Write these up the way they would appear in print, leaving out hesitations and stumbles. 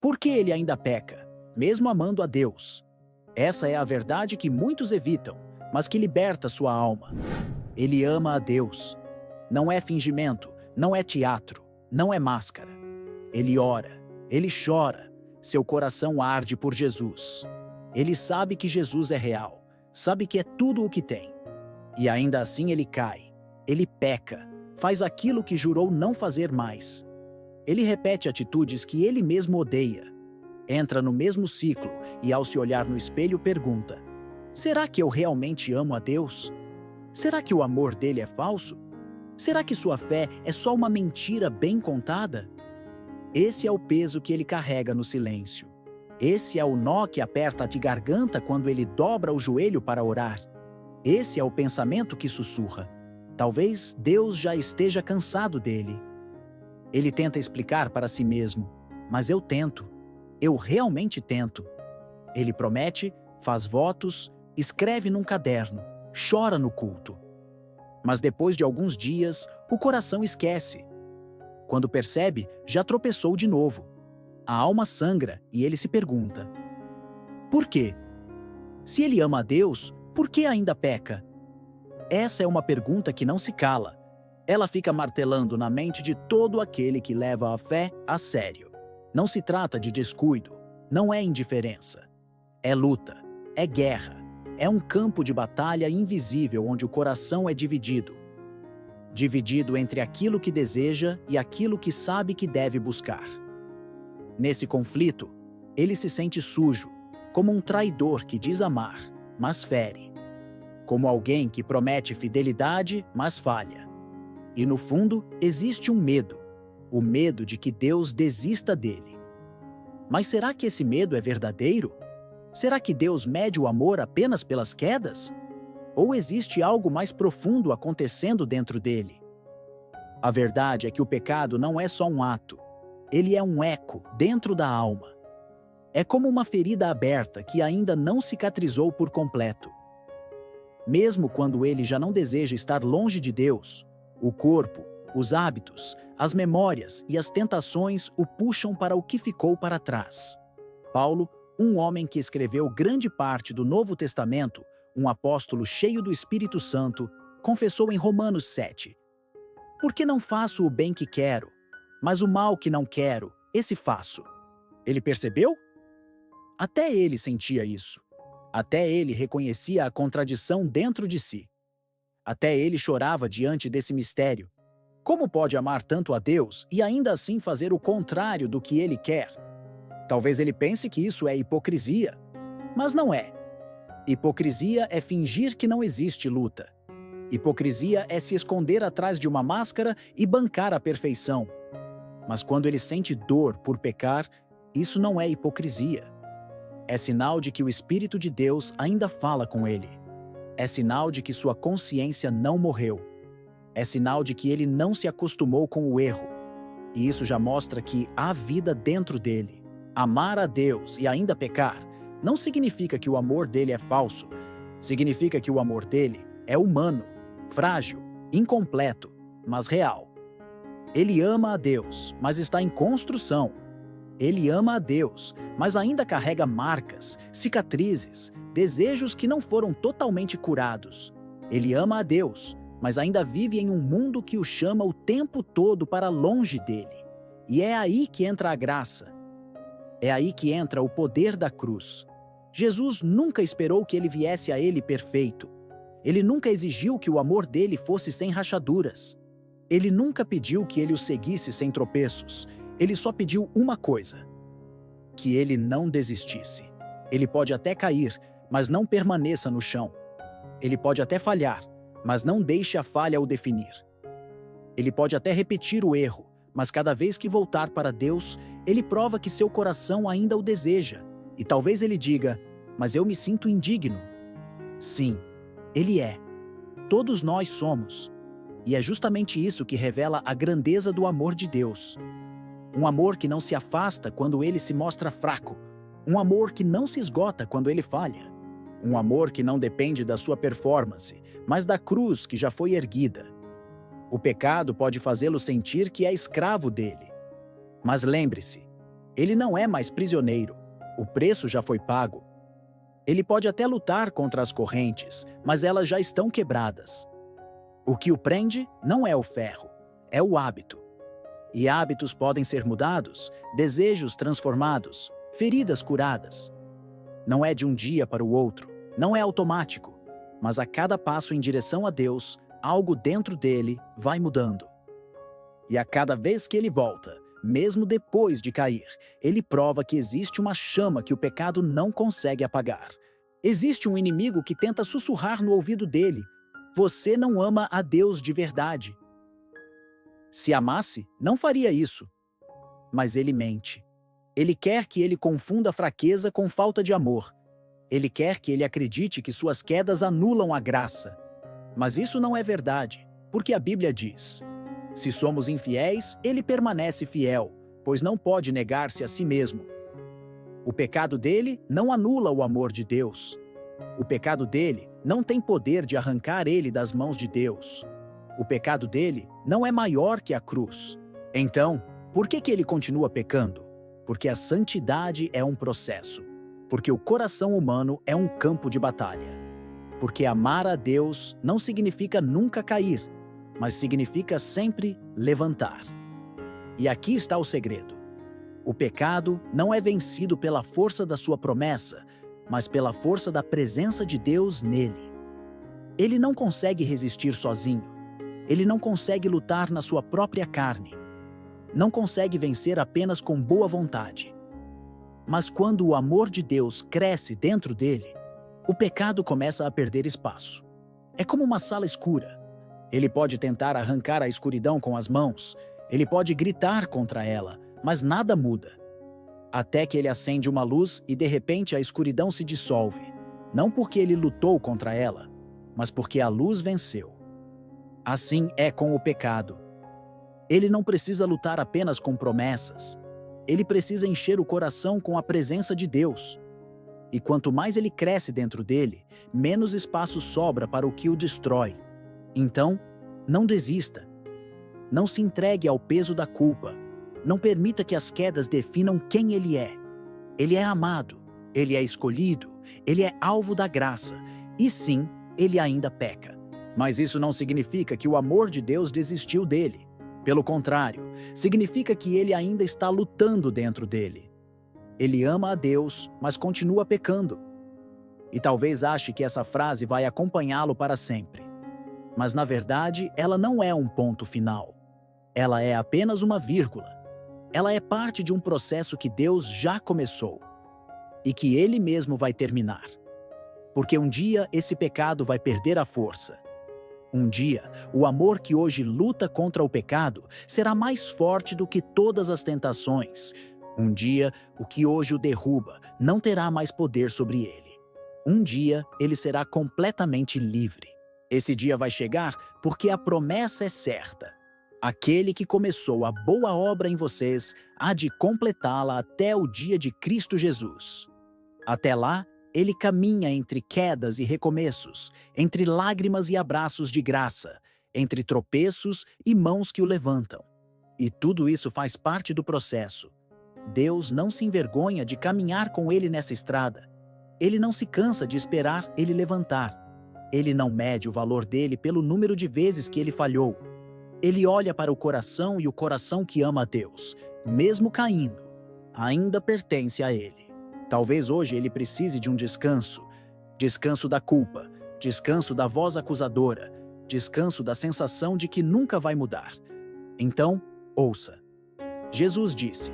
Por que ele ainda peca, mesmo amando a Deus? Essa é a verdade que muitos evitam, mas que liberta sua alma. Ele ama a Deus. Não é fingimento, não é teatro, não é máscara. Ele ora, ele chora, seu coração arde por Jesus. Ele sabe que Jesus é real, sabe que é tudo o que tem. E ainda assim ele cai, ele peca, faz aquilo que jurou não fazer mais. Ele repete atitudes que ele mesmo odeia. Entra no mesmo ciclo e, ao se olhar no espelho, pergunta: será que eu realmente amo a Deus? Será que o amor dele é falso? Será que sua fé é só uma mentira bem contada? Esse é o peso que ele carrega no silêncio. Esse é o nó que aperta de garganta quando ele dobra o joelho para orar. Esse é o pensamento que sussurra: talvez Deus já esteja cansado dele. Ele tenta explicar para si mesmo: mas eu tento. Eu realmente tento. Ele promete, faz votos, escreve num caderno, chora no culto. Mas depois de alguns dias, o coração esquece. Quando percebe, já tropeçou de novo. A alma sangra e ele se pergunta: por quê? Se ele ama a Deus, por que ainda peca? Essa é uma pergunta que não se cala. Ela fica martelando na mente de todo aquele que leva a fé a sério. Não se trata de descuido, não é indiferença. É luta, é guerra, é um campo de batalha invisível onde o coração é dividido. Dividido entre aquilo que deseja e aquilo que sabe que deve buscar. Nesse conflito, ele se sente sujo, como um traidor que diz amar, mas fere. Como alguém que promete fidelidade, mas falha. E no fundo, existe um medo. O medo de que Deus desista dele. Mas será que esse medo é verdadeiro? Será que Deus mede o amor apenas pelas quedas? Ou existe algo mais profundo acontecendo dentro dele? A verdade é que o pecado não é só um ato. Ele é um eco dentro da alma. É como uma ferida aberta que ainda não cicatrizou por completo. Mesmo quando ele já não deseja estar longe de Deus, o corpo, os hábitos, as memórias e as tentações o puxam para o que ficou para trás. Paulo, um homem que escreveu grande parte do Novo Testamento, um apóstolo cheio do Espírito Santo, confessou em Romanos 7: porque não faço o bem que quero, mas o mal que não quero, esse faço. Ele percebeu? Até ele sentia isso. Até ele reconhecia a contradição dentro de si. Até ele chorava diante desse mistério. Como pode amar tanto a Deus e ainda assim fazer o contrário do que ele quer? Talvez ele pense que isso é hipocrisia, mas não é. Hipocrisia é fingir que não existe luta. Hipocrisia é se esconder atrás de uma máscara e bancar a perfeição. Mas quando ele sente dor por pecar, isso não é hipocrisia. É sinal de que o Espírito de Deus ainda fala com ele. É sinal de que sua consciência não morreu. É sinal de que ele não se acostumou com o erro. E isso já mostra que há vida dentro dele. Amar a Deus e ainda pecar não significa que o amor dele é falso. Significa que o amor dele é humano, frágil, incompleto, mas real. Ele ama a Deus, mas está em construção. Ele ama a Deus, mas ainda carrega marcas, cicatrizes, desejos que não foram totalmente curados. Ele ama a Deus, mas ainda vive em um mundo que o chama o tempo todo para longe dele. E é aí que entra a graça. É aí que entra o poder da cruz. Jesus nunca esperou que ele viesse a ele perfeito. Ele nunca exigiu que o amor dele fosse sem rachaduras. Ele nunca pediu que ele o seguisse sem tropeços. Ele só pediu uma coisa: que ele não desistisse. Ele pode até cair, mas não permaneça no chão. Ele pode até falhar, mas não deixe a falha o definir. Ele pode até repetir o erro, mas cada vez que voltar para Deus, ele prova que seu coração ainda o deseja. E talvez ele diga: mas eu me sinto indigno. Sim, ele é. Todos nós somos. E é justamente isso que revela a grandeza do amor de Deus. Um amor que não se afasta quando ele se mostra fraco. Um amor que não se esgota quando ele falha. Um amor que não depende da sua performance, mas da cruz que já foi erguida. O pecado pode fazê-lo sentir que é escravo dele. Mas lembre-se, Ele não é mais prisioneiro. O preço já foi pago. Ele pode até lutar contra as correntes, mas elas já estão quebradas. O que o prende não é o ferro, é o hábito. E hábitos podem ser mudados, desejos transformados, feridas curadas. Não é de um dia para o outro, não é automático, mas a cada passo em direção a Deus, algo dentro dele vai mudando. E a cada vez que ele volta, mesmo depois de cair, ele prova que existe uma chama que o pecado não consegue apagar. Existe um inimigo que tenta sussurrar no ouvido dele: você não ama a Deus de verdade. Se amasse, não faria isso. Mas ele mente. Ele quer que ele confunda fraqueza com falta de amor. Ele quer que ele acredite que suas quedas anulam a graça. Mas isso não é verdade, porque a Bíblia diz: se somos infiéis, ele permanece fiel, pois não pode negar-se a si mesmo. O pecado dele não anula o amor de Deus. O pecado dele não tem poder de arrancar ele das mãos de Deus. O pecado dele não é maior que a cruz. Então, por que ele continua pecando? Porque a santidade é um processo. Porque o coração humano é um campo de batalha. Porque amar a Deus não significa nunca cair, mas significa sempre levantar. E aqui está o segredo. O pecado não é vencido pela força da sua promessa, mas pela força da presença de Deus nele. Ele não consegue resistir sozinho. Ele não consegue lutar na sua própria carne. Não consegue vencer apenas com boa vontade. Mas quando o amor de Deus cresce dentro dele, o pecado começa a perder espaço. É como uma sala escura. Ele pode tentar arrancar a escuridão com as mãos, ele pode gritar contra ela, mas nada muda. Até que ele acende uma luz e de repente a escuridão se dissolve. Não porque ele lutou contra ela, mas porque a luz venceu. Assim é com o pecado. Ele não precisa lutar apenas com promessas. Ele precisa encher o coração com a presença de Deus. E quanto mais ele cresce dentro dele, menos espaço sobra para o que o destrói. Então, não desista. Não se entregue ao peso da culpa. Não permita que as quedas definam quem ele é. Ele é amado, ele é escolhido, ele é alvo da graça. E sim, ele ainda peca. Mas isso não significa que o amor de Deus desistiu dele. Pelo contrário, significa que ele ainda está lutando dentro dele. Ele ama a Deus, mas continua pecando. E talvez ache que essa frase vai acompanhá-lo para sempre. Mas na verdade, ela não é um ponto final. Ela é apenas uma vírgula. Ela é parte de um processo que Deus já começou e que Ele mesmo vai terminar. Porque um dia esse pecado vai perder a força. Um dia, o amor que hoje luta contra o pecado será mais forte do que todas as tentações. Um dia, o que hoje o derruba não terá mais poder sobre ele. Um dia, ele será completamente livre. Esse dia vai chegar porque a promessa é certa. Aquele que começou a boa obra em vocês há de completá-la até o dia de Cristo Jesus. Até lá, ele caminha entre quedas e recomeços, entre lágrimas e abraços de graça, entre tropeços e mãos que o levantam. E tudo isso faz parte do processo. Deus não se envergonha de caminhar com ele nessa estrada. Ele não se cansa de esperar ele levantar. Ele não mede o valor dele pelo número de vezes que ele falhou. Ele olha para o coração e o coração que ama a Deus, mesmo caindo, ainda pertence a ele. Talvez hoje ele precise de um descanso. Descanso da culpa, descanso da voz acusadora, descanso da sensação de que nunca vai mudar. Então, ouça. Jesus disse: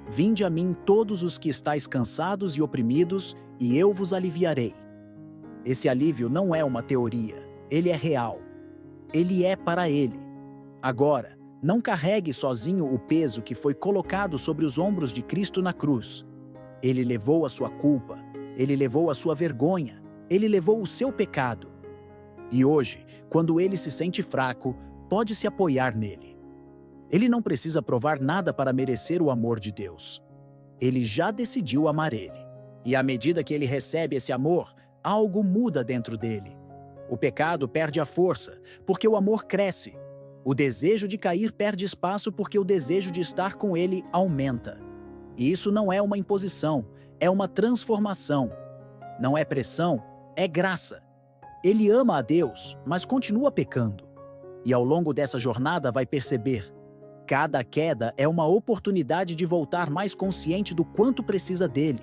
"Vinde a mim todos os que estáis cansados e oprimidos, e eu vos aliviarei." Esse alívio não é uma teoria, ele é real. Ele é para ele. Agora, não carregue sozinho o peso que foi colocado sobre os ombros de Cristo na cruz. Ele levou a sua culpa, ele levou a sua vergonha, ele levou o seu pecado. E hoje, quando ele se sente fraco, pode se apoiar nele. Ele não precisa provar nada para merecer o amor de Deus. Ele já decidiu amar ele. E à medida que ele recebe esse amor, algo muda dentro dele. O pecado perde a força, porque o amor cresce. O desejo de cair perde espaço porque o desejo de estar com ele aumenta. E isso não é uma imposição, é uma transformação. Não é pressão, é graça. Ele ama a Deus, mas continua pecando. E ao longo dessa jornada vai perceber: cada queda é uma oportunidade de voltar mais consciente do quanto precisa dele.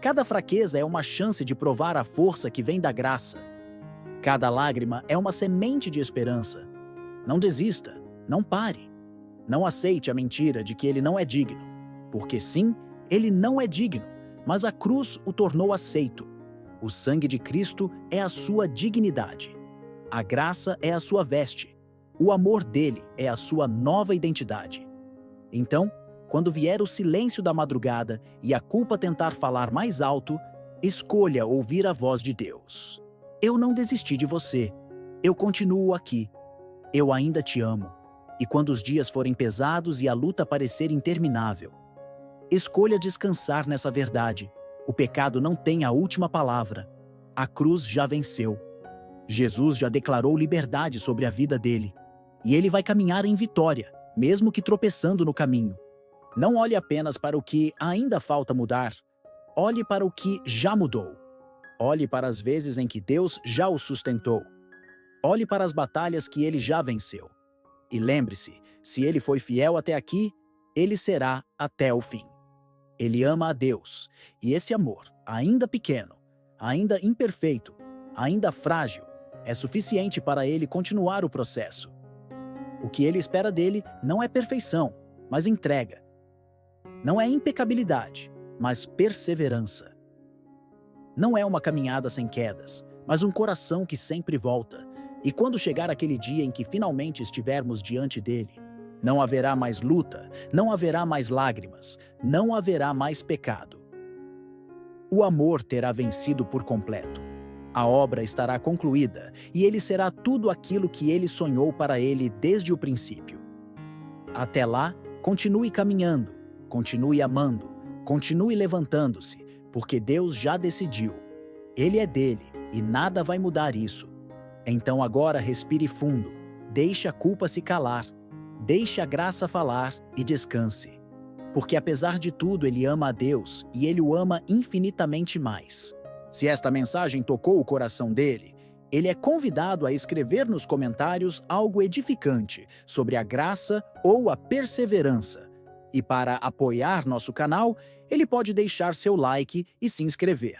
Cada fraqueza é uma chance de provar a força que vem da graça. Cada lágrima é uma semente de esperança. Não desista, não pare. Não aceite a mentira de que ele não é digno. Porque sim, ele não é digno, mas a cruz o tornou aceito. O sangue de Cristo é a sua dignidade. A graça é a sua veste. O amor dele é a sua nova identidade. Então, quando vier o silêncio da madrugada e a culpa tentar falar mais alto, escolha ouvir a voz de Deus. Eu não desisti de você. Eu continuo aqui. Eu ainda te amo. E quando os dias forem pesados e a luta parecer interminável, escolha descansar nessa verdade. O pecado não tem a última palavra. A cruz já venceu. Jesus já declarou liberdade sobre a vida dele. E ele vai caminhar em vitória, mesmo que tropeçando no caminho. Não olhe apenas para o que ainda falta mudar. Olhe para o que já mudou. Olhe para as vezes em que Deus já o sustentou. Olhe para as batalhas que ele já venceu. E lembre-se, se ele foi fiel até aqui, ele será até o fim. Ele ama a Deus, e esse amor, ainda pequeno, ainda imperfeito, ainda frágil, é suficiente para ele continuar o processo. O que ele espera dele não é perfeição, mas entrega. Não é impecabilidade, mas perseverança. Não é uma caminhada sem quedas, mas um coração que sempre volta. E quando chegar aquele dia em que finalmente estivermos diante dele, não haverá mais luta, não haverá mais lágrimas, não haverá mais pecado. O amor terá vencido por completo. A obra estará concluída e ele será tudo aquilo que ele sonhou para ele desde o princípio. Até lá, continue caminhando, continue amando, continue levantando-se, porque Deus já decidiu. Ele é dele e nada vai mudar isso. Então agora respire fundo, deixe a culpa se calar, deixe a graça falar e descanse. Porque apesar de tudo ele ama a Deus e ele o ama infinitamente mais. Se esta mensagem tocou o coração dele, ele é convidado a escrever nos comentários algo edificante sobre a graça ou a perseverança. E para apoiar nosso canal, ele pode deixar seu like e se inscrever.